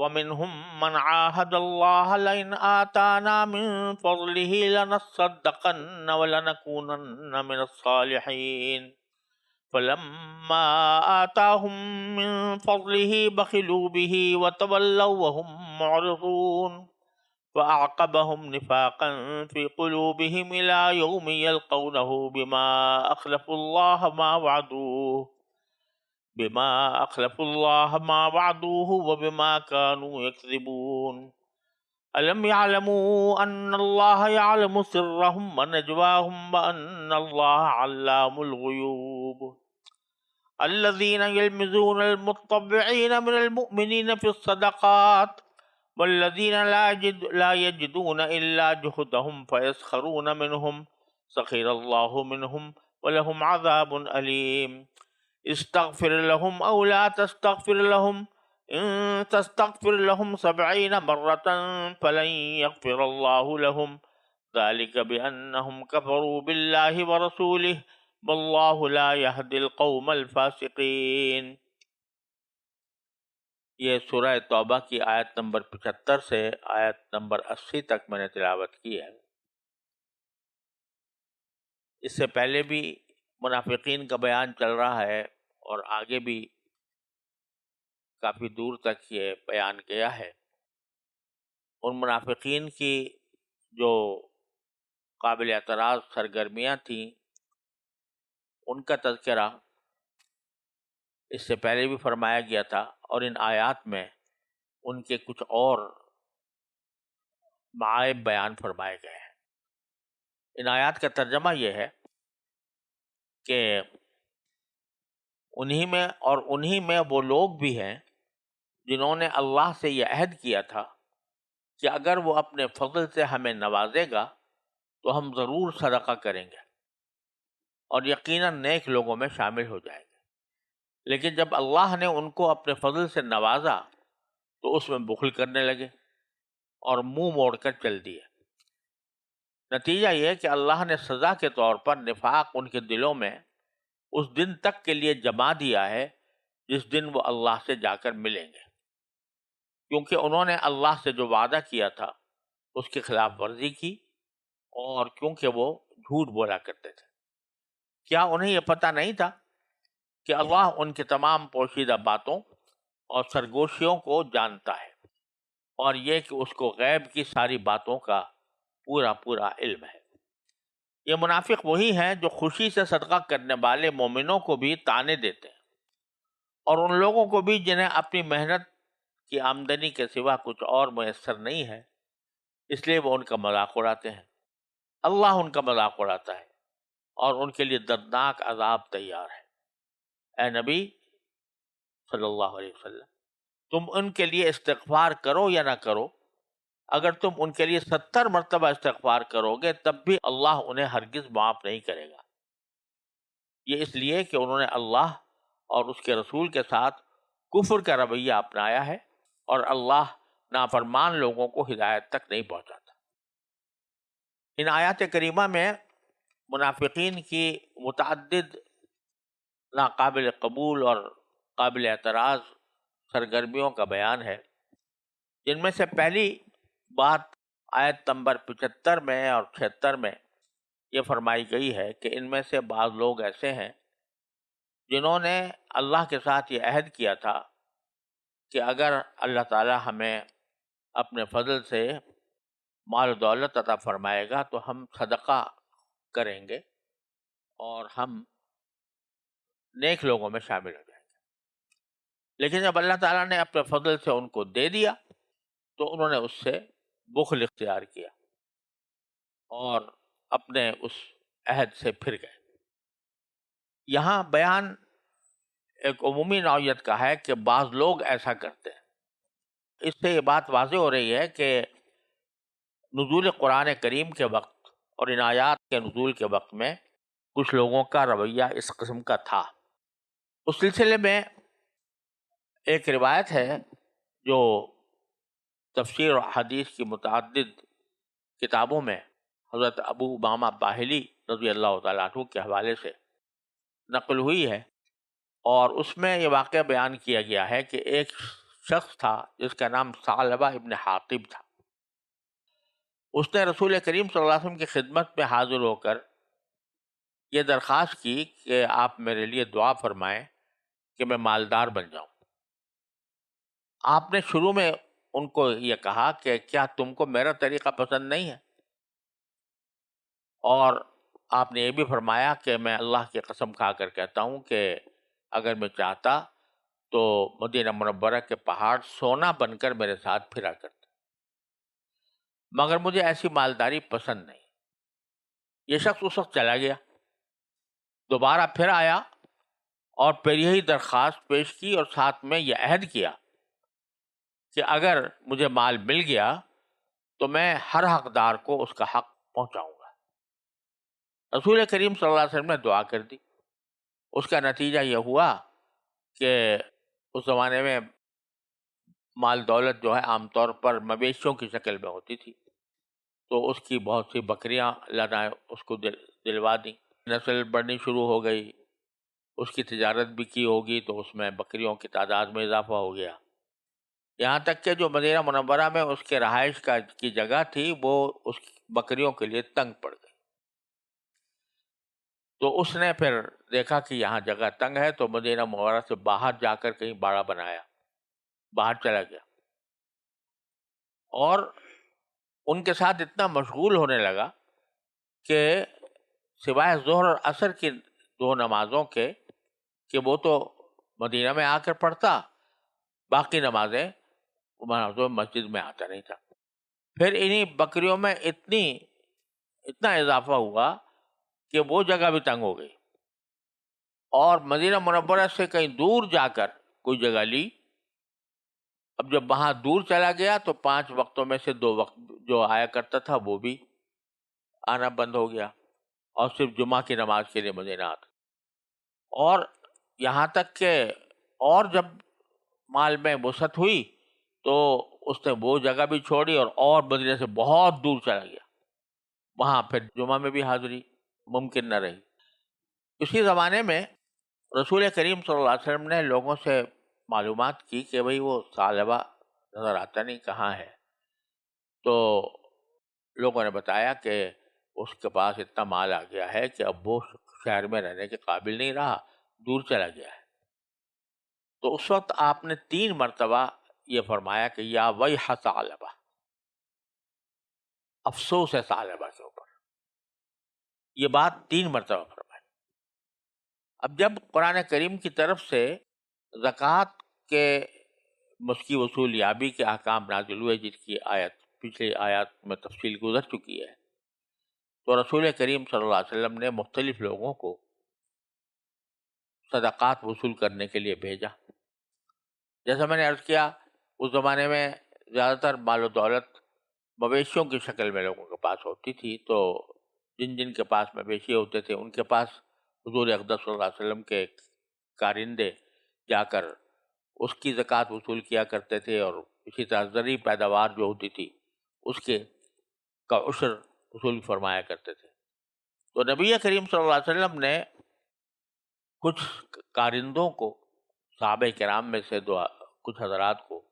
وَمِنْهُمْ مَنْ عَاهَدَ اللَّهَ لَئِنْ آتَانَا مِنْ فَضْلِهِ لَنَصَّدَّقَنَّ وَلَنَكُونَنَّ مِنَ الصَّالِحِينَ فَلَمَّا آتَاهُمْ مِنْ فَضْلِهِ بَخِلُوا بِهِ وَتَوَلَّوْا وَهُمْ مُعْرِضُونَ فَأَعْقَبَهُمْ نِفَاقًا فِي قُلُوبِهِمْ إِلَى يَوْمِ يَلْقَوْنَهُ بما وعدوه وبما كانوا يكذبون ألم يعلموا أن الله يعلم سرهم ونجواهم وأن الله علام الغيوب الذين يلمزون المطوعين من المؤمنين في الصدقات والذين لا يجدون إلا جهدهم فيسخرون منهم سخر الله منهم ولهم عذاب أليم استغفر لهم أو لا تستغفر لهم إن تستغفر لهم 70 مرة فلن يغفر الله لهم ذلك بأنهم كفروا بالله ورسوله والله لا يهدي القوم الفاسقين۔ یہ سورہ توبہ کی آیت نمبر 75 سے آیت نمبر 80 تک میں نے تلاوت کی ہے۔ اس سے پہلے بھی منافقین کا بیان چل رہا ہے اور آگے بھی کافی دور تک یہ بیان کیا ہے۔ ان منافقین کی جو قابل اعتراض سرگرمیاں تھیں ان کا تذکرہ اس سے پہلے بھی فرمایا گیا تھا، اور ان آیات میں ان کے کچھ اور معائب بیان فرمائے گئے ہیں۔ ان آیات کا ترجمہ یہ ہے کہ انہی میں وہ لوگ بھی ہیں جنہوں نے اللہ سے یہ عہد کیا تھا کہ اگر وہ اپنے فضل سے ہمیں نوازے گا تو ہم ضرور صدقہ کریں گے اور یقیناً نیک لوگوں میں شامل ہو جائیں گے، لیکن جب اللہ نے ان کو اپنے فضل سے نوازا تو اس میں بخل کرنے لگے اور منہ موڑ کر چل دیے۔ نتیجہ یہ کہ اللہ نے سزا کے طور پر نفاق ان کے دلوں میں اس دن تک کے لیے جما دیا ہے جس دن وہ اللہ سے جا کر ملیں گے، کیونکہ انہوں نے اللہ سے جو وعدہ کیا تھا اس کی خلاف ورزی کی اور کیونکہ وہ جھوٹ بولا کرتے تھے۔ کیا انہیں یہ پتہ نہیں تھا کہ اللہ ان کے تمام پوشیدہ باتوں اور سرگوشیوں کو جانتا ہے، اور یہ کہ اس کو غیب کی ساری باتوں کا پورا علم ہے۔ یہ منافق وہی ہیں جو خوشی سے صدقہ کرنے والے مومنوں کو بھی طعنے دیتے ہیں، اور ان لوگوں کو بھی جنہیں اپنی محنت کی آمدنی کے سوا کچھ اور میسر نہیں ہے، اس لیے وہ ان کا مذاق اڑاتے ہیں۔ اللہ ان کا مذاق اڑاتا ہے اور ان کے لیے دردناک عذاب تیار ہے۔ اے نبی صلی اللہ علیہ وسلم، تم ان کے لیے استغفار کرو یا نہ کرو، اگر تم ان کے لیے 70 مرتبہ استغفار کرو گے تب بھی اللہ انہیں ہرگز معاف نہیں کرے گا۔ یہ اس لیے کہ انہوں نے اللہ اور اس کے رسول کے ساتھ کفر کا رویہ اپنایا ہے، اور اللہ نافرمان لوگوں کو ہدایت تک نہیں پہنچاتا۔ ان آیات کریمہ میں منافقین کی متعدد ناقابل قبول اور قابل اعتراض سرگرمیوں کا بیان ہے، جن میں سے پہلی بات آیت نمبر 75 میں اور 76 میں یہ فرمائی گئی ہے کہ ان میں سے بعض لوگ ایسے ہیں جنہوں نے اللہ کے ساتھ یہ عہد کیا تھا کہ اگر اللہ تعالی ہمیں اپنے فضل سے مال و دولت عطا فرمائے گا تو ہم صدقہ کریں گے اور ہم نیک لوگوں میں شامل ہو جائیں گے، لیکن جب اللہ تعالیٰ نے اپنے فضل سے ان کو دے دیا تو انہوں نے اس سے بخل اختیار کیا اور اپنے اس عہد سے پھر گئے۔ یہاں بیان ایک عمومی نوعیت کا ہے کہ بعض لوگ ایسا کرتے ہیں۔ اس سے یہ بات واضح ہو رہی ہے کہ نزول قرآن کریم کے وقت اور ان آیات کے نزول کے وقت میں کچھ لوگوں کا رویہ اس قسم کا تھا۔ اس سلسلے میں ایک روایت ہے جو تفسیر و حدیث کی متعدد کتابوں میں حضرت ابو امامہ باہلی رضی اللہ تعالیٰ عنہ کے حوالے سے نقل ہوئی ہے، اور اس میں یہ واقعہ بیان کیا گیا ہے کہ ایک شخص تھا جس کا نام ثعلبہ ابن حاطب تھا. اس نے رسول کریم صلی اللہ علیہ وسلم کی خدمت میں حاضر ہو کر یہ درخواست کی کہ آپ میرے لیے دعا فرمائیں کہ میں مالدار بن جاؤں. آپ نے شروع میں ان کو یہ کہا کہ کیا تم کو میرا طریقہ پسند نہیں ہے؟ اور آپ نے یہ بھی فرمایا کہ میں اللہ کی قسم کھا کر کہتا ہوں کہ اگر میں چاہتا تو مدینہ منورہ کے پہاڑ سونا بن کر میرے ساتھ پھرا کرتے، مگر مجھے ایسی مالداری پسند نہیں. یہ شخص اس وقت چلا گیا، دوبارہ پھر آیا اور پھر یہی درخواست پیش کی اور ساتھ میں یہ عہد کیا کہ اگر مجھے مال مل گیا تو میں ہر حقدار کو اس کا حق پہنچاؤں گا. رسول کریم صلی اللہ علیہ وسلم نے دعا کر دی. اس کا نتیجہ یہ ہوا کہ اس زمانے میں مال دولت جو ہے عام طور پر مویشیوں کی شکل میں ہوتی تھی، تو اس کی بہت سی بکریاں اللہ نے اس کو دلوا دیں. نسل بڑھنی شروع ہو گئی، اس کی تجارت بھی کی ہوگی تو اس میں بکریوں کی تعداد میں اضافہ ہو گیا. یہاں تک کہ جو مدینہ منورہ میں اس کے رہائش کی جگہ تھی وہ اس بکریوں کے لیے تنگ پڑ گئی. تو اس نے پھر دیکھا کہ یہاں جگہ تنگ ہے تو مدینہ منورہ سے باہر جا کر کہیں باڑہ بنایا، باہر چلا گیا اور ان کے ساتھ اتنا مشغول ہونے لگا کہ سوائے ظہر اور عصر کی دو نمازوں کے کہ وہ تو مدینہ میں آ کر پڑھتا، باقی نمازیں مسجد میں آتا نہیں تھا. پھر انہی بکریوں میں اتنا اضافہ ہوا کہ وہ جگہ بھی تنگ ہو گئی اور مدینہ منورہ سے کہیں دور جا کر کوئی جگہ لی. اب جب وہاں دور چلا گیا تو 5 وقتوں میں سے 2 وقت جو آیا کرتا تھا وہ بھی آنا بند ہو گیا اور صرف جمعہ کی نماز کے لیے مدینہ آتا. اور یہاں تک کہ اور جب مال میں وسعت ہوئی تو اس نے وہ جگہ بھی چھوڑی اور مدینہ سے بہت دور چلا گیا. وہاں پھر جمعہ میں بھی حاضری ممکن نہ رہی. اسی زمانے میں رسول کریم صلی اللہ علیہ وسلم نے لوگوں سے معلومات کی کہ بھئی وہ ثعلبہ نظر آتا نہیں، کہاں ہے؟ تو لوگوں نے بتایا کہ اس کے پاس اتنا مال آ گیا ہے کہ اب وہ شہر میں رہنے کے قابل نہیں رہا، دور چلا گیا ہے. تو اس وقت آپ نے 3 مرتبہ یہ فرمایا کہ یا ویح ثعلبہ، افسوس ہے ثعلبہ کے اوپر. یہ بات 3 مرتبہ فرمائی. اب جب قرآن کریم کی طرف سے زکوٰۃ کے مسکی وصول یابی کے احکام نازل ہوئے، جس کی آیت پچھلی آیات میں تفصیل گزر چکی ہے، تو رسول کریم صلی اللہ علیہ وسلم نے مختلف لوگوں کو صدقات وصول کرنے کے لیے بھیجا. جیسا میں نے عرض کیا اس زمانے میں زیادہ تر مال و دولت مویشیوں کی شکل میں لوگوں کے پاس ہوتی تھی، تو جن کے پاس مویشی ہوتے تھے ان کے پاس حضور اقدس صلی اللہ علیہ وسلم کے کارندے جا کر اس کی زکوٰۃ وصول کیا کرتے تھے، اور اسی طرح زرعی پیداوار جو ہوتی تھی اس کے کا عشر وصول فرمایا کرتے تھے. تو نبی کریم صلی اللہ علیہ وسلم نے کچھ کارندوں کو، صحابہ کرام میں سے کچھ حضرات کو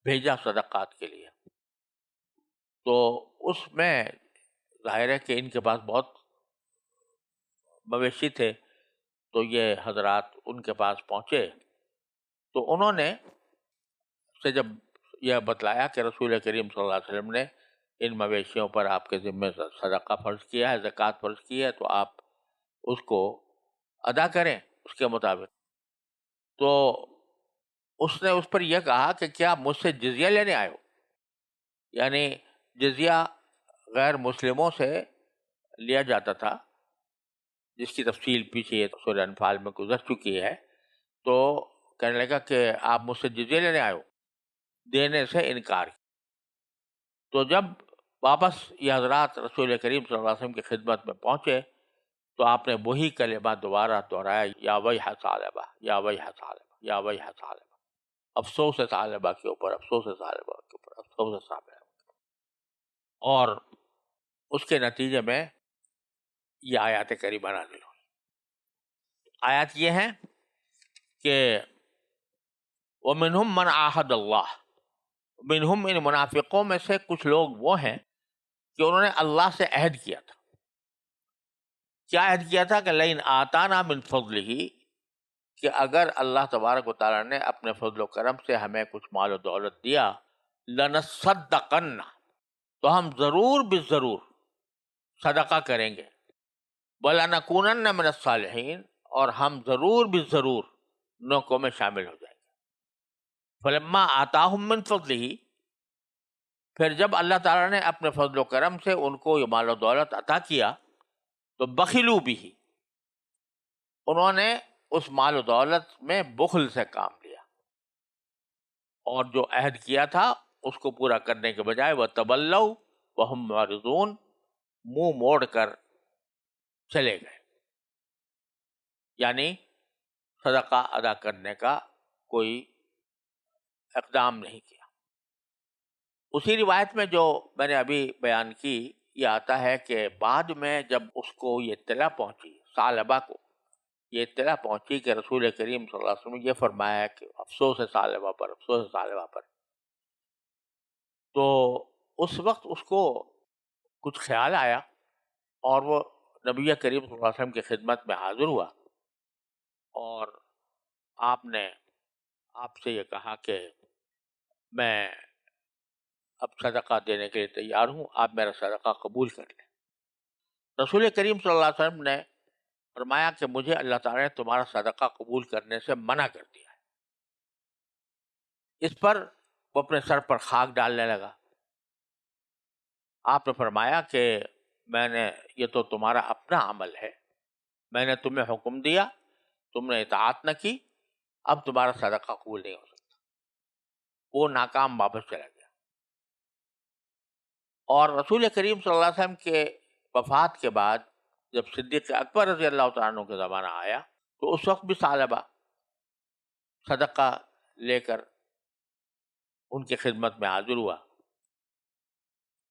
بھیجا صدقات کے لیے. تو اس میں ظاہر ہے کہ ان کے پاس بہت مویشی تھے، تو یہ حضرات ان کے پاس پہنچے تو انہوں نے سے جب یہ بتلایا کہ رسول کریم صلی اللہ علیہ وسلم نے ان مویشیوں پر آپ کے ذمے صدقہ فرض کیا ہے، زکوٰۃ فرض کی ہے، تو آپ اس کو ادا کریں اس کے مطابق. تو اس نے اس پر یہ کہا کہ کیا مجھ سے جزیہ لینے آئے ہو؟ یعنی جزیہ غیر مسلموں سے لیا جاتا تھا، جس کی تفصیل پیچھے سورہ انفال میں گزر چکی ہے. تو کہنے لگا کہ آپ مجھ سے جزیہ لینے آئے ہو، دینے سے انکار کیا. تو جب واپس یہ حضرات رسول کریم صلی اللہ علیہ وسلم کی خدمت میں پہنچے تو آپ نے وہی کلمہ دوبارہ دہرایا، یا ویح ثعلبہ، یا ویح ثعلبہ، یا ویح ثعلبہ. افسوس ہے ثعلبہ کے اوپر، افسوس ہے ثعلبہ کے اوپر، افسوس ہے ثعلبہ. اور اس کے نتیجے میں یہ آیات کریمہ نازل ہوئی. آیات یہ ہیں کہ ومنہم من عاہد اللہ، منہم ان منافقوں میں سے کچھ لوگ وہ ہیں کہ انہوں نے اللہ سے عہد کیا تھا. کیا عہد کیا تھا؟ کہ لئن آتانا من فضلہ، کہ اگر اللہ تبارک و تعالیٰ نے اپنے فضل و کرم سے ہمیں کچھ مال و دولت دیا، لنصدقن، تو ہم ضرور بالضرور صدقہ کریں گے، ولنکونن من الصالحین، اور ہم ضرور بالضرور نیکوں میں شامل ہو جائیں گے. فلما آتاہم من فضلہ، پھر جب اللہ تعالیٰ نے اپنے فضل و کرم سے ان کو یہ مال و دولت عطا کیا تو بخلوا بھی، انہوں نے اس مال و دولت میں بخل سے کام لیا، اور جو عہد کیا تھا اس کو پورا کرنے کے بجائے وَتَوَلَّوْا وَهُمْ مُعْرِضُونَ، منہ موڑ کر چلے گئے، یعنی صدقہ ادا کرنے کا کوئی اقدام نہیں کیا. اسی روایت میں جو میں نے ابھی بیان کی، یہ آتا ہے کہ بعد میں جب اس کو یہ اطلاع پہنچی، ثعلبہ کو یہ اطلاع پہنچی کہ رسول کریم صلی اللہ علیہ وسلم نے یہ فرمایا ہے کہ افسوس ہے ثعلبہ پر، افسوس ہے ثعلبہ پر، تو اس وقت اس کو کچھ خیال آیا اور وہ نبی کریم صلی اللہ علیہ وسلم کی خدمت میں حاضر ہوا، اور آپ نے آپ سے یہ کہا کہ میں اب صدقہ دینے کے لیے تیار ہوں، آپ میرا صدقہ قبول کر لیں. رسول کریم صلی اللہ علیہ وسلم نے فرمایا کہ مجھے اللہ تعالیٰ نے تمہارا صدقہ قبول کرنے سے منع کر دیا ہے. اس پر وہ اپنے سر پر خاک ڈالنے لگا. آپ نے فرمایا کہ میں نے، یہ تو تمہارا اپنا عمل ہے، میں نے تمہیں حکم دیا، تم نے اطاعت نہ کی، اب تمہارا صدقہ قبول نہیں ہو سکتا. وہ ناکام واپس چلا گیا. اور رسول کریم صلی اللہ علیہ وسلم کے وفات کے بعد جب صدیق اکبر رضی اللہ تعالیٰ عنہ کا زمانہ آیا تو اس وقت بھی ثعلبہ صدقہ لے کر ان کی خدمت میں حاضر ہوا.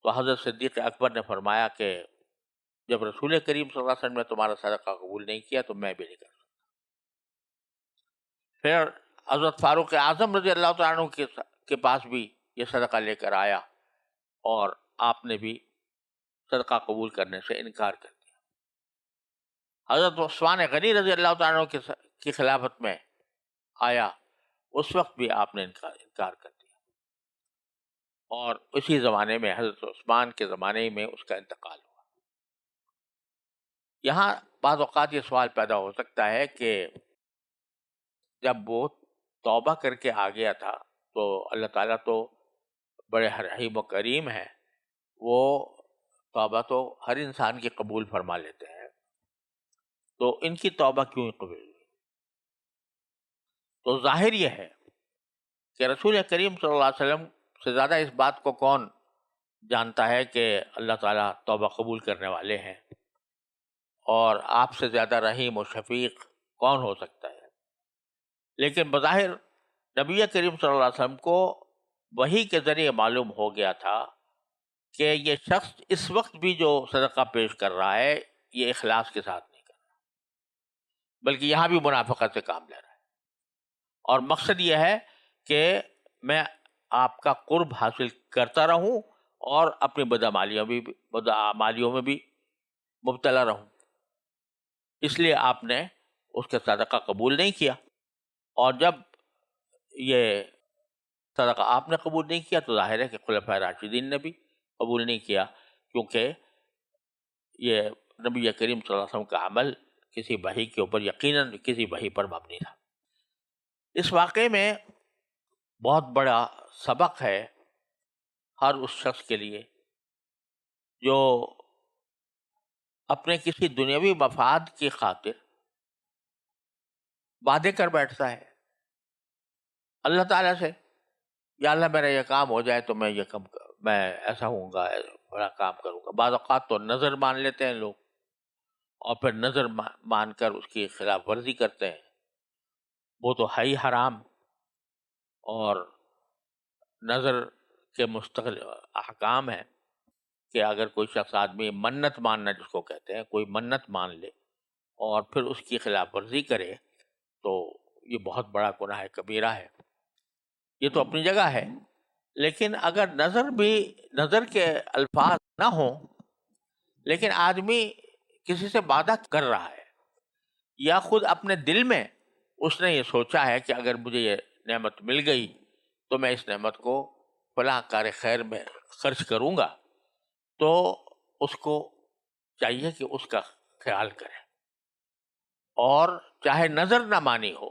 تو حضرت صدیق اکبر نے فرمایا کہ جب رسول کریم صلی اللہ علیہ وسلم نے تمہارا صدقہ قبول نہیں کیا تو میں بھی نہیں کر سکتا. پھر حضرت فاروق اعظم رضی اللہ تعالیٰ عنہ کے پاس بھی یہ صدقہ لے کر آیا اور آپ نے بھی صدقہ قبول کرنے سے انکار کر دیا. حضرت عثمان غنی رضی اللہ تعالیٰ عنہ کی خلافت میں آیا، اس وقت بھی آپ نے انکار کر دیا، اور اسی زمانے میں حضرت عثمان کے زمانے میں اس کا انتقال ہوا. یہاں بعض اوقات یہ سوال پیدا ہو سکتا ہے کہ جب وہ توبہ کر کے آ گیا تھا تو اللہ تعالیٰ تو بڑے رحیم و کریم ہیں، وہ توبہ تو ہر انسان کی قبول فرما لیتے ہیں، تو ان کی توبہ کیوں قبول ہوئی؟ تو ظاہر یہ ہے کہ رسول کریم صلی اللہ علیہ وسلم سے زیادہ اس بات کو کون جانتا ہے کہ اللہ تعالیٰ توبہ قبول کرنے والے ہیں، اور آپ سے زیادہ رحیم و شفیق کون ہو سکتا ہے. لیکن بظاہر نبی کریم صلی اللہ علیہ وسلم کو وحی کے ذریعے معلوم ہو گیا تھا کہ یہ شخص اس وقت بھی جو صدقہ پیش کر رہا ہے یہ اخلاص کے ساتھ نہیں کر رہا، بلکہ یہاں بھی منافقت سے کام لے رہا ہے، اور مقصد یہ ہے کہ میں آپ کا قرب حاصل کرتا رہوں اور اپنی بدعمالیوں میں بھی مبتلا رہوں. اس لیے آپ نے اس کا صدقہ قبول نہیں کیا، اور جب یہ صدقہ آپ نے قبول نہیں کیا تو ظاہر ہے کہ خلفائے راشدین نے بھی قبول نہیں کیا، کیونکہ یہ نبی کریم صلی اللہ علیہ وسلم کا عمل کسی وحی کے اوپر یقیناً کسی وحی پر مبنی تھا. اس واقعے میں بہت بڑا سبق ہے ہر اس شخص کے لیے جو اپنے کسی دنیاوی مفاد کی خاطر وعدے کر بیٹھتا ہے اللہ تعالیٰ سے، یا اللہ میرا یہ کام ہو جائے تو میں ایسا ہوں گا، بڑا کام کروں گا. بعض اوقات تو نظر مان لیتے ہیں لوگ، اور پھر نظر مان کر اس کی خلاف ورزی کرتے ہیں. وہ تو ہے ہی حرام، اور نظر کے مستقل احکام ہیں کہ اگر کوئی شخص آدمی منت ماننا جس کو کہتے ہیں، کوئی منت مان لے اور پھر اس کی خلاف ورزی کرے تو یہ بہت بڑا گناہ کبیرہ ہے. یہ تو اپنی جگہ ہے، لیکن اگر نظر کے الفاظ نہ ہوں، لیکن آدمی کسی سے وعدہ کر رہا ہے، یا خود اپنے دل میں اس نے یہ سوچا ہے کہ اگر مجھے یہ نعمت مل گئی تو میں اس نعمت کو فلاں کار خیر میں خرچ کروں گا، تو اس کو چاہیے کہ اس کا خیال کرے، اور چاہے نظر نہ مانی ہو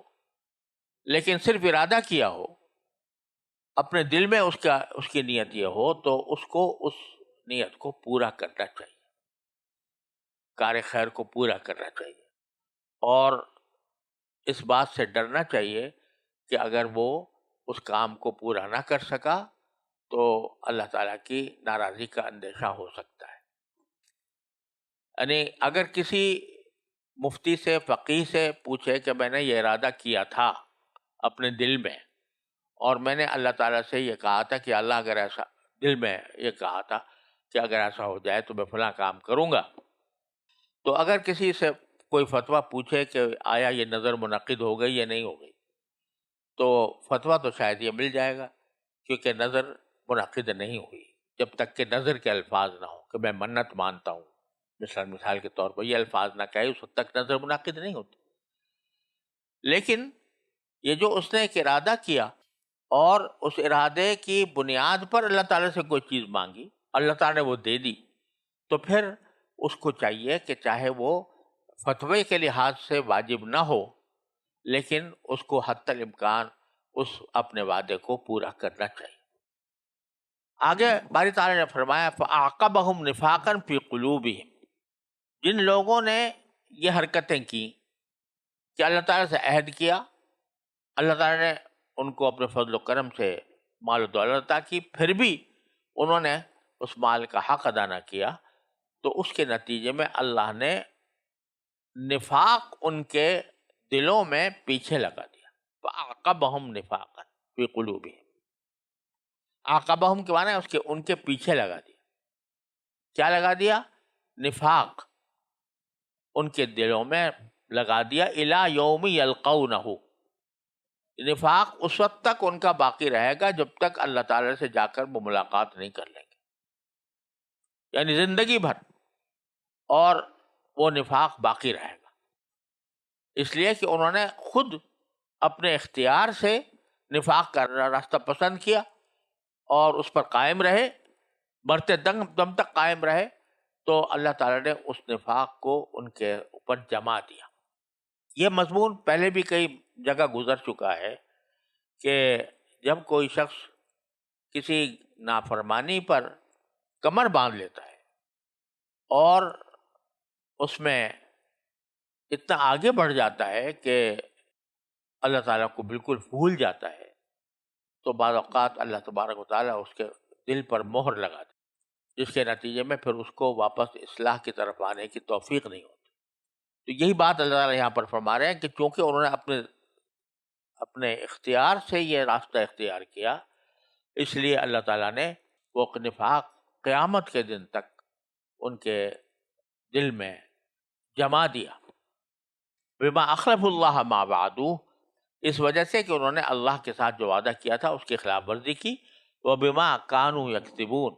لیکن صرف ارادہ کیا ہو، اپنے دل میں اس کی نیت یہ ہو، تو اس کو اس نیت کو پورا کرنا چاہیے، کار خیر کو پورا کرنا چاہیے، اور اس بات سے ڈرنا چاہیے کہ اگر وہ اس کام کو پورا نہ کر سکا تو اللہ تعالیٰ کی ناراضی کا اندیشہ ہو سکتا ہے۔ یعنی اگر کسی مفتی سے، فقیہ سے پوچھے کہ میں نے یہ ارادہ کیا تھا اپنے دل میں، اور میں نے اللہ تعالیٰ سے یہ کہا تھا کہ اللہ اگر ایسا، دل میں یہ کہا تھا کہ اگر ایسا ہو جائے تو میں فلاں کام کروں گا، تو اگر کسی سے کوئی فتویٰ پوچھے کہ آیا یہ نظر منعقد ہو گئی یا نہیں ہو گئی، تو فتویٰ تو شاید یہ مل جائے گا، کیونکہ نظر منعقد نہیں ہوئی جب تک کہ نظر کے الفاظ نہ ہوں کہ میں منت مانتا ہوں، مثال کے طور پر یہ الفاظ نہ کہے، اس وقت تک نظر منعقد نہیں ہوتی۔ لیکن یہ جو اس نے ایک ارادہ کیا اور اس ارادے کی بنیاد پر اللہ تعالیٰ سے کوئی چیز مانگی، اللہ تعالیٰ نے وہ دے دی، تو پھر اس کو چاہیے کہ چاہے وہ فتوے کے لحاظ سے واجب نہ ہو، لیکن اس کو حتی الامکان اس اپنے وعدے کو پورا کرنا چاہیے۔ آگے باری تعالیٰ نے فرمایا فَأَعْقَبَهُمْ نِفَاقًا فِي قُلُوبِهِمْ، جن لوگوں نے یہ حرکتیں کی کہ اللہ تعالیٰ سے عہد کیا، اللہ تعالیٰ نے ان کو اپنے فضل و کرم سے مال و دولت عطا کی، پھر بھی انہوں نے اس مال کا حق ادا نہ کیا، تو اس کے نتیجے میں اللہ نے نفاق ان کے دلوں میں پیچھے لگا دیا۔ فَأَعْقَبَهُمْ نِفَاقًا فِي قُلُوبِهِمْ، عَقَبَهُمْ کے معنی ہے اس کے ان کے پیچھے لگا دیا۔ کیا لگا دیا؟ نفاق ان کے دلوں میں لگا دیا، إِلَى يَوْمِ يَلْقَوْنَهُ، نفاق اس وقت تک ان کا باقی رہے گا جب تک اللہ تعالیٰ سے جا کر وہ ملاقات نہیں کر لیں گے، یعنی زندگی بھر، اور وہ نفاق باقی رہے گا، اس لیے کہ انہوں نے خود اپنے اختیار سے نفاق کا راستہ پسند کیا اور اس پر قائم رہے، مرتے دم تک قائم رہے، تو اللہ تعالیٰ نے اس نفاق کو ان کے اوپر جما دیا۔ یہ مضمون پہلے بھی کئی جگہ گزر چکا ہے کہ جب کوئی شخص کسی نافرمانی پر کمر باندھ لیتا ہے اور اس میں اتنا آگے بڑھ جاتا ہے کہ اللہ تعالیٰ کو بالکل بھول جاتا ہے، تو بعض اوقات اللہ تبارک و تعالیٰ اس کے دل پر مہر لگا دے، جس کے نتیجے میں پھر اس کو واپس اصلاح کی طرف آنے کی توفیق نہیں ہوتی۔ تو یہی بات اللہ تعالیٰ یہاں پر فرما رہے ہیں کہ چونکہ انہوں نے اپنے اختیار سے یہ راستہ اختیار کیا، اس لیے اللہ تعالیٰ نے وہ نفاق قیامت کے دن تک ان کے دل میں جما دیا۔ بما اخلف اللہ ما وعدوہ، اس وجہ سے کہ انہوں نے اللہ کے ساتھ جو وعدہ کیا تھا اس کی خلاف ورزی کی، وبما کانوا یکذبون،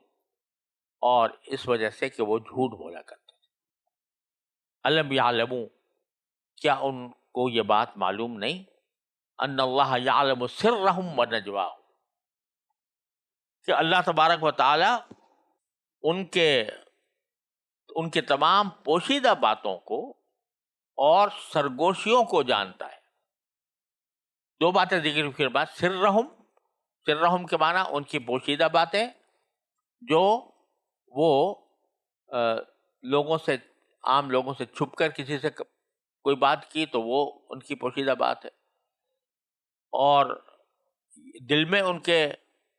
اور اس وجہ سے کہ وہ جھوٹ بولا کرتے تھے۔ الم یعلموا، کیا ان کو یہ بات معلوم نہیں، ان اللہ یعلم سرہم ونجواہم، کہ اللہ تبارک و تعالی ان کے تمام پوشیدہ باتوں کو اور سرگوشیوں کو جانتا ہے۔ دو باتیں ذکر کی بعد، سرہم کے معنی ان کی پوشیدہ باتیں جو وہ عام لوگوں سے چھپ کر کسی سے کوئی بات کی تو وہ ان کی پوشیدہ بات ہے، اور دل میں ان کے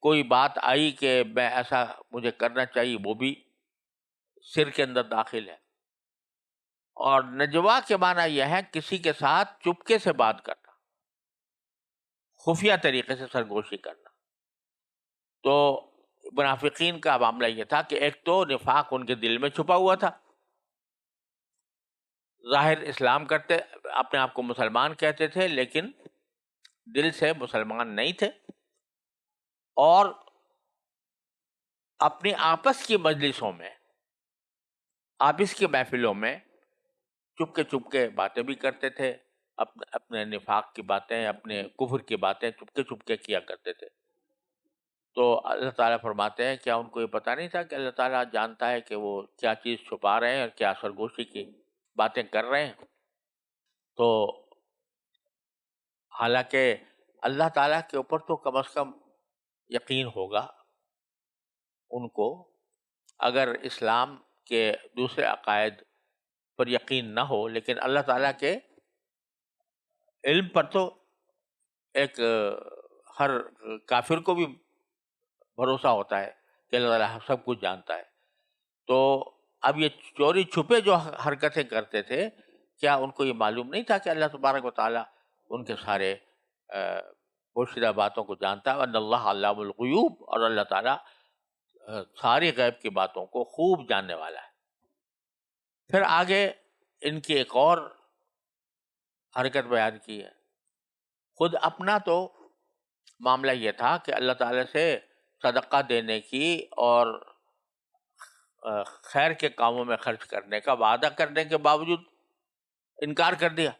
کوئی بات آئی کہ میں ایسا مجھے کرنا چاہیے، وہ بھی سر کے اندر داخل ہے۔ اور نجوا کے معنی یہ ہے کسی کے ساتھ چپکے سے بات کرنا، خفیہ طریقے سے سرگوشی کرنا۔ تو منافقین کا معاملہ یہ تھا کہ ایک تو نفاق ان کے دل میں چھپا ہوا تھا، ظاہر اسلام کرتے، اپنے آپ کو مسلمان کہتے تھے لیکن دل سے مسلمان نہیں تھے، اور اپنی آپس کی مجلسوں میں، آپس کی محفلوں میں چپ کے باتیں بھی کرتے تھے، اپنے نفاق کی باتیں، اپنے کفر کی باتیں چپ کے کیا کرتے تھے. تو اللہ تعالیٰ فرماتے ہیں کیا ان کو یہ پتہ نہیں تھا کہ اللہ تعالیٰ جانتا ہے کہ وہ کیا چیز چھپا رہے ہیں اور کیا سرگوشی کی باتیں کر رہے ہیں؟ تو حالانکہ اللہ تعالیٰ کے اوپر تو کم از کم یقین ہوگا ان کو. اگر اسلام کے دوسرے عقائد پر یقین نہ ہو، لیکن اللہ تعالیٰ کے علم پر تو ایک ہر کافر کو بھی بھروسہ ہوتا ہے کہ اللہ تعالیٰ سب کچھ جانتا ہے. تو اب یہ چوری چھپے جو حرکتیں کرتے تھے، کیا ان کو یہ معلوم نہیں تھا کہ اللہ تبارک و تعالیٰ ان کے سارے پوشیدہ باتوں کو جانتا ہے؟ ان اللہ علام الغیوب، اور اللہ تعالیٰ ساری غیب کی باتوں کو خوب جاننے والا ہے. پھر آگے ان کی ایک اور حرکت بیان کی ہے. خود اپنا تو معاملہ یہ تھا کہ اللہ تعالیٰ سے صدقہ دینے کی اور خیر کے کاموں میں خرچ کرنے کا وعدہ کرنے کے باوجود انکار کر دیا.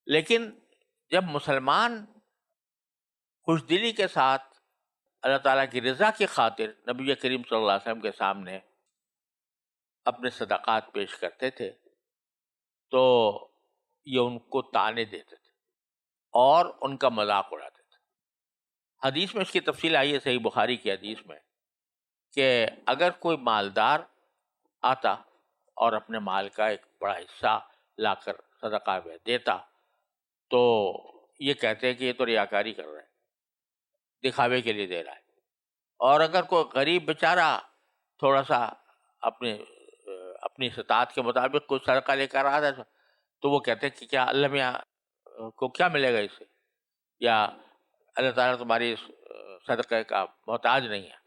لیکن جب مسلمان خوش دلی کے ساتھ اللہ تعالیٰ کی رضا کی خاطر نبی کریم صلی اللہ علیہ وسلم کے سامنے اپنے صدقات پیش کرتے تھے تو یہ ان کو طعنے دیتے تھے اور ان کا مذاق اڑاتے تھے. حدیث میں اس کی تفصیل آئی ہے صحیح بخاری کی حدیث میں کہ اگر کوئی مالدار آتا اور اپنے مال کا ایک بڑا حصہ لا کر صدقہ میں دیتا تو یہ کہتے ہیں کہ یہ تو ریاکاری کر رہے ہیں، دکھاوے کے لیے دے رہا ہے. اور اگر کوئی غریب بیچارہ تھوڑا سا اپنی استطاعت کے مطابق کوئی صدقہ لے کر آ رہا تو وہ کہتے ہیں کہ کیا اللہ میاں کو کیا ملے گا اس سے، یا اللہ تعالیٰ تمہاری صدقے کا محتاج نہیں ہے.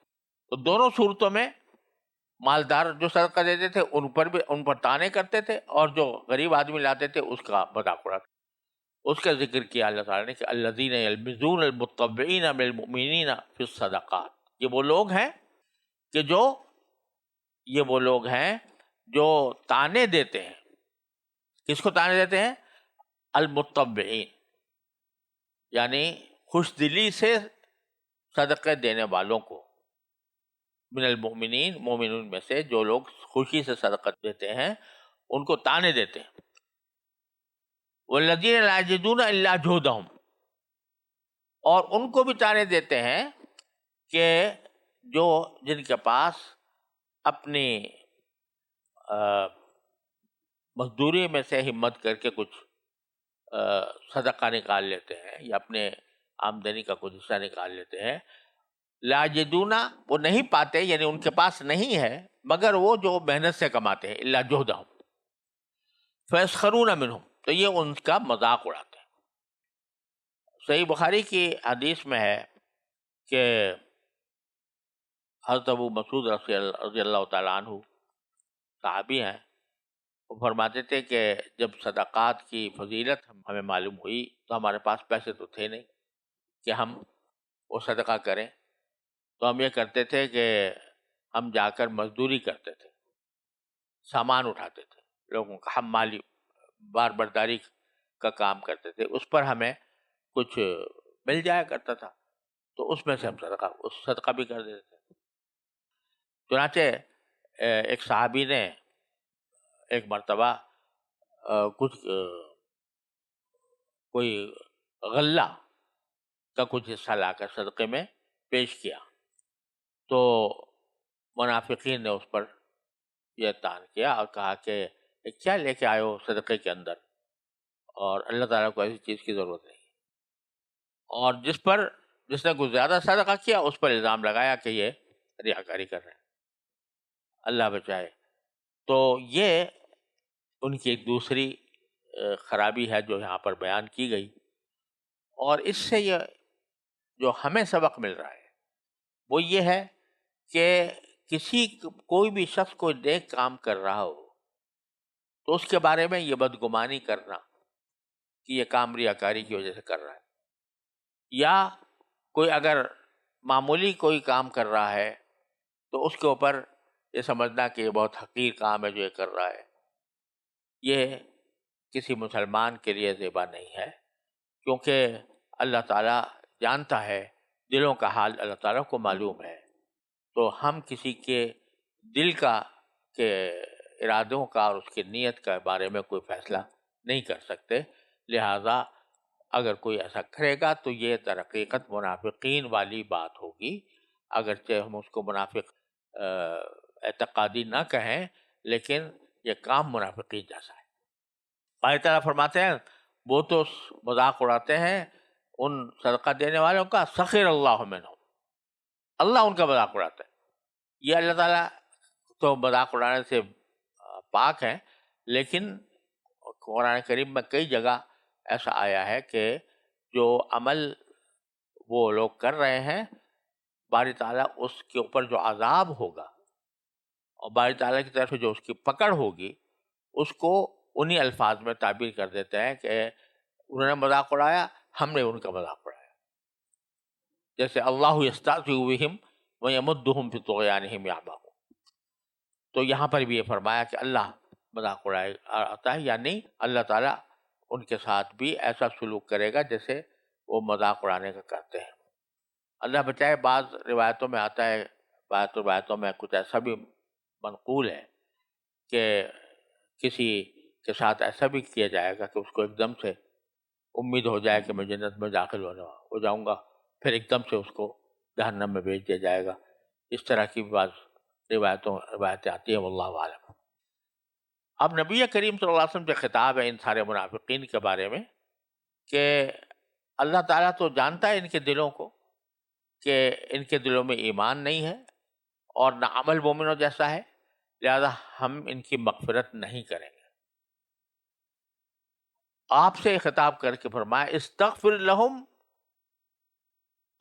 تو دونوں صورتوں میں مالدار جو صدقہ دیتے تھے ان پر طعنے کرتے تھے، اور جو غریب آدمی لاتے تھے اس کا مذاق اڑاتے. اس کا ذکر کیا اللہ تعالیٰ نے کہ الذین یلمزون المتطوعین من المؤمنین فی الصدقات. یہ وہ لوگ ہیں جو طعنے دیتے ہیں. کس کو طعنے دیتے ہیں؟ المتطوعین، یعنی خوش دلی سے صدقے دینے والوں کو. من المؤمنین، مومنون میں سے جو لوگ خوشی سے صدقہ دیتے ہیں ان کو طعنے دیتے ہیں. والذین لا یجدون الا جہدہم، اور ان کو بھی طعنے دیتے ہیں کہ جن کے پاس اپنی مزدوری میں سے ہمت کر کے کچھ صدقہ نکال لیتے ہیں یا اپنے آمدنی کا کچھ حصہ نکال لیتے ہیں. لا یجدون، وہ نہیں پاتے، یعنی ان کے پاس نہیں ہے مگر وہ جو محنت سے کماتے ہیں. الا جہدہم فیسخرون منہم، تو یہ ان کا مذاق اڑاتے ہیں. صحیح بخاری کی حدیث میں ہے کہ حضرت ابو مسعود رضی اللہ تعالیٰ عنہ صحابی ہیں، وہ فرماتے تھے کہ جب صدقات کی فضیلت ہمیں معلوم ہوئی تو ہمارے پاس پیسے تو تھے نہیں کہ ہم وہ صدقہ کریں. تو ہم یہ کرتے تھے کہ ہم جا کر مزدوری کرتے تھے، سامان اٹھاتے تھے، لوگوں کا حمالی بار برداری کا کام کرتے تھے. اس پر ہمیں کچھ مل جایا کرتا تھا تو اس میں سے ہم صدقہ بھی کر دیتے تھے. چنانچہ ایک صحابی نے ایک مرتبہ کوئی غلہ کا کچھ حصہ لا کر صدقے میں پیش کیا تو منافقین نے اس پر یہ طعن کیا اور کہا کہ کیا لے کے آئے ہو صدقے کے اندر، اور اللہ تعالیٰ کو ایسی چیز کی ضرورت نہیں. اور جس نے کچھ زیادہ صدقہ کیا اس پر الزام لگایا کہ یہ ریاکاری کر رہے ہیں. اللہ بچائے. تو یہ ان کی ایک دوسری خرابی ہے جو یہاں پر بیان کی گئی. اور اس سے یہ جو ہمیں سبق مل رہا ہے وہ یہ ہے کہ کوئی بھی شخص کوئی نیک کام کر رہا ہو تو اس کے بارے میں یہ بدگمانی کرنا کہ یہ کام ریاکاری کی وجہ سے کر رہا ہے، یا کوئی اگر معمولی کوئی کام کر رہا ہے تو اس کے اوپر یہ سمجھنا کہ یہ بہت حقیر کام ہے جو یہ کر رہا ہے، یہ کسی مسلمان کے لیے زیبا نہیں ہے، کیونکہ اللہ تعالیٰ جانتا ہے، دلوں کا حال اللہ تعالیٰ کو معلوم ہے، تو ہم کسی کے دل کا کے ارادوں کا اور اس کی نیت کے بارے میں کوئی فیصلہ نہیں کر سکتے. لہذا اگر کوئی ایسا کرے گا تو یہ در حقیقت منافقین والی بات ہوگی، اگرچہ ہم اس کو منافق اعتقادی نہ کہیں، لیکن یہ کام منافقین جیسا ہے. اللہ تعالیٰ فرماتے ہیں وہ تو مذاق اڑاتے ہیں ان صدقہ دینے والوں کا، سخر اللہ منہم، اللہ ان کا مذاق اڑاتا ہے. یہ اللہ تعالیٰ تو مذاق اڑانے سے پاک ہیں، لیکن قرآن کریم میں کئی جگہ ایسا آیا ہے کہ جو عمل وہ لوگ کر رہے ہیں، باری تعالیٰ اس کے اوپر جو عذاب ہوگا اور باری تعالیٰ کی طرف جو اس کی پکڑ ہوگی، اس کو انہی الفاظ میں تعبیر کر دیتے ہیں کہ انہوں نے مذاق اڑایا، ہم نے ان کا مذاق اڑایا. جیسے اللہ یستہزئ بہم ویمدہم فی طغیانہم یعمہون، تو یہاں پر بھی یہ فرمایا کہ اللہ مذاق اڑاتا ہے، یعنی اللہ تعالیٰ ان کے ساتھ بھی ایسا سلوک کرے گا جیسے وہ مذاق اڑانے کا کرتے ہیں. اللہ بچائے، بعض روایتوں میں آتا ہے، بعض روایتوں میں کچھ ایسا بھی منقول ہے کہ کسی کے ساتھ ایسا بھی کیا جائے گا کہ اس کو ایک دم سے امید ہو جائے کہ میں جنت میں داخل ہو جاؤں گا، پھر ایک دم سے اس کو جہنم میں بھیج دیا جائے گا. اس طرح کی بعض روایتیں آتی ہیں، واللہ عالم. اب نبی کریم صلی اللہ علیہ وسلم سے خطاب ہے ان سارے منافقین کے بارے میں کہ اللہ تعالیٰ تو جانتا ہے ان کے دلوں کو کہ ان کے دلوں میں ایمان نہیں ہے اور نہ عمل مومنوں جیسا ہے، لہذا ہم ان کی مغفرت نہیں کریں گے. آپ سے خطاب کر کے فرمایا استغفر لہم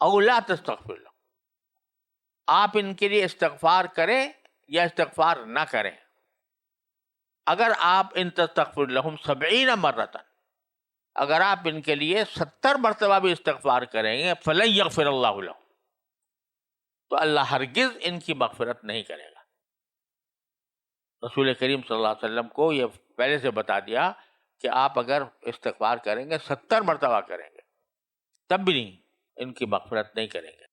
او لا تستغفر لہم، آپ ان کے لیے استغفار کریں یا استغفار نہ کریں. اگر آپ ان تستغفر لہم 70 مرتن، اگر آپ ان کے لیے 70 مرتبہ بھی استغفار کریں گے، فلن یغفر اللہ لہم، تو اللہ ہرگز ان کی مغفرت نہیں کرے گا. رسول کریم صلی اللہ علیہ وسلم کو یہ پہلے سے بتا دیا کہ آپ اگر استغفار کریں گے 70 مرتبہ کریں گے تب بھی نہیں ان کی مغفرت نہیں کریں گے.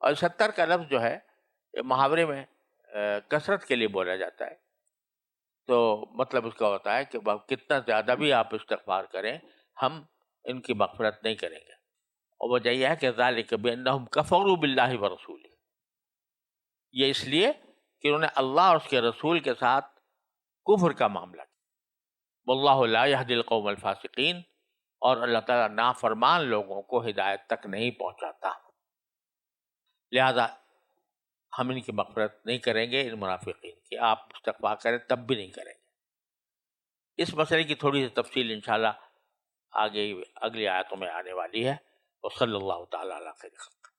اور 70 کا لفظ جو ہے محاورے میں کثرت کے لیے بولا جاتا ہے، تو مطلب اس کا ہوتا ہے کہ کتنا زیادہ بھی آپ استغفار کریں ہم ان کی مغفرت نہیں کریں گے. اور وجہ یہ ہے کہ ذالک بانہم کفروا باللہ ورسولہ، یہ اس لیے کہ انہوں نے اللہ اور اس کے رسول کے ساتھ کفر کا معاملہ کیا. واللہ لا یہدی القوم الفاسقین، اور اللہ تعالیٰ نافرمان لوگوں کو ہدایت تک نہیں پہنچاتا، لہذا ہم ان کی مغفرت نہیں کریں گے ان منافقین کی. آپ استغفار کریں تب بھی نہیں کریں گے. اس مسئلے کی تھوڑی سی تفصیل انشاءاللہ آگے اگلی آیتوں میں آنے والی ہے. وصلی اللہ تعالیٰ علی خیر خلقہ.